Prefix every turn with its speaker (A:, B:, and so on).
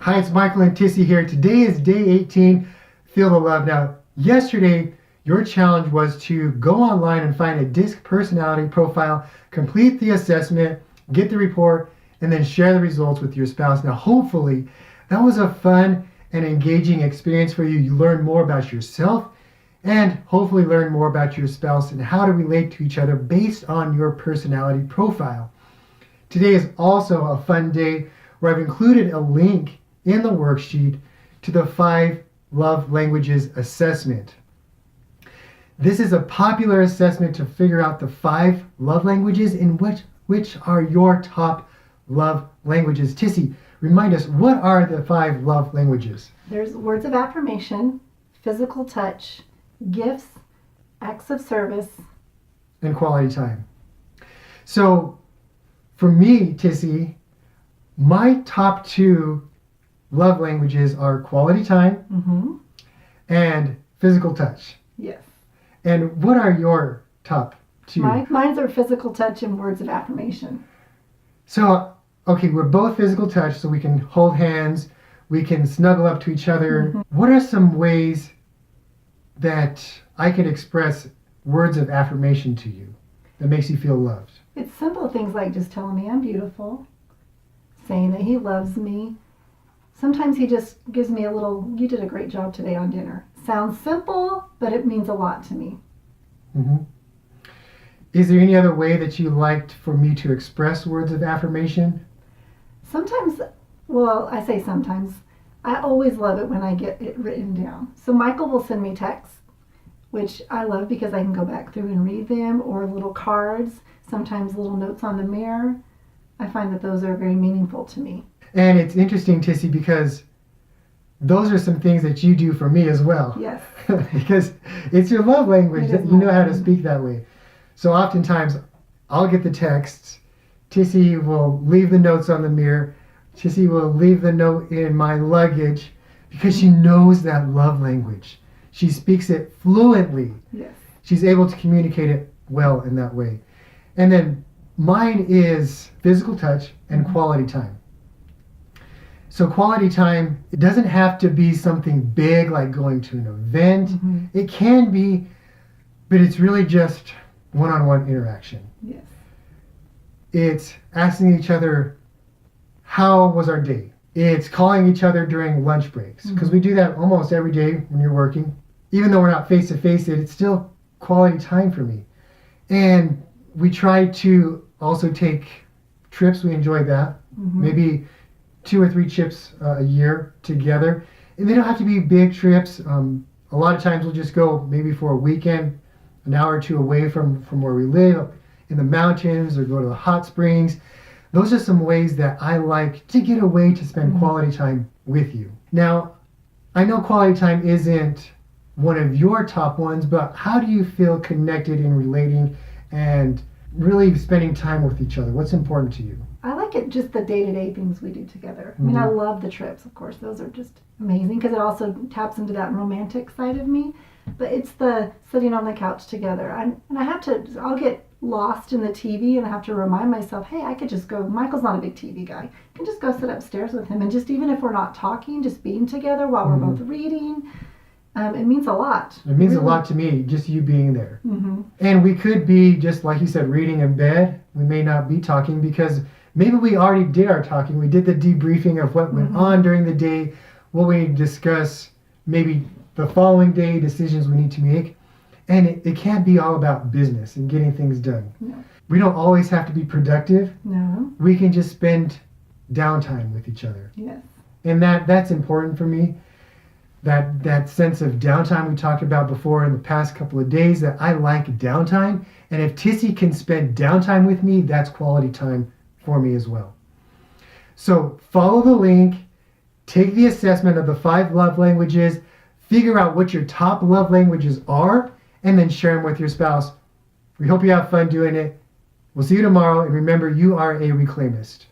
A: Hi, it's Michael and Tissie here. Today is day 18, Feel the Love. Now, yesterday, your challenge was to go online and find a DISC personality profile, complete the assessment, get the report, and then share the results with your spouse. Now, hopefully, that was a fun and engaging experience for you. You learned more about yourself and hopefully learn more about your spouse and how to relate to each other based on your personality profile. Today is also a fun day where I've included a link in the worksheet to the 5 love languages assessment. This is a popular assessment to figure out the 5 love languages and which are your top love languages. Tissie, remind us, what are the 5 love languages?
B: There's words of affirmation, physical touch, gifts, acts of service,
A: and quality time. So for me, Tissie, my top 2 love languages are quality time and physical touch.
B: Yes.
A: And what are your top 2?
B: Mine's are physical touch and words of affirmation.
A: So, okay, we're both physical touch, so we can hold hands, we can snuggle up to each other. What are some ways that I can express words of affirmation to you that makes you feel loved?
B: It's simple things like just telling me I'm beautiful, saying that he loves me. Sometimes he just gives me a little, you did a great job today on dinner. Sounds simple, but it means a lot to me.
A: Is there any other way that you liked for me to express words of affirmation?
B: Sometimes, well, I say sometimes, I always love it when I get it written down. So Michael will send me texts, which I love because I can go back through and read them, or little cards, sometimes little notes on the mirror. I find that those are very meaningful to me.
A: And it's interesting, Tissie, because those are some things that you do for me as well.
B: Yes.
A: Because it's your love language that you know how to speak that way. So oftentimes, I'll get the texts. Tissie will leave the notes on the mirror. Tissie will leave the note in my luggage because she knows that love language. She speaks it fluently.
B: Yes.
A: She's able to communicate it well in that way. And then mine is physical touch and quality time. So quality time, it doesn't have to be something big like going to an event. It can be, but it's really just one-on-one interaction.
B: Yes.
A: It's asking each other, how was our day? It's calling each other during lunch breaks, because we do that almost every day when you're working. Even though we're not face-to-face, it's still quality time for me. And we try to also take trips. We enjoy that. Maybe 2 or 3 trips a year together. And they don't have to be big trips. A lot of times we'll just go maybe for a weekend, an hour or 2 away from where we live, in the mountains, or go to the hot springs. Those are some ways that I like to get away to spend quality time with you. Now, I know quality time isn't one of your top ones, but how do you feel connected in relating and really spending time with each other? What's important to you?
B: I like it, just the day-to-day things we do together. I mean, I love the trips, of course. Those are just amazing because it also taps into that romantic side of me. But it's the sitting on the couch together. I'll get lost in the TV and I have to remind myself, hey, I could just go, Michael's not a big TV guy. I can just go sit upstairs with him and just, even if we're not talking, just being together while we're both reading. It means a lot.
A: It means a lot to me, just you being there. And we could be, just like you said, reading in bed. We may not be talking because maybe we already did our talking. We did the debriefing of what went on during the day, what we need to discuss, maybe the following day, decisions we need to make. And it can't be all about business and getting things done.
B: No.
A: We don't always have to be productive.
B: No.
A: We can just spend downtime with each other.
B: Yes.
A: And that's important for me. That sense of downtime we talked about before in the past couple of days, that I like downtime. And if Tissie can spend downtime with me, that's quality time for me as well. So follow the link, take the assessment of the 5 love languages, figure out what your top love languages are, and then share them with your spouse. We hope you have fun doing it. We'll see you tomorrow, and remember, you are a reclaimist.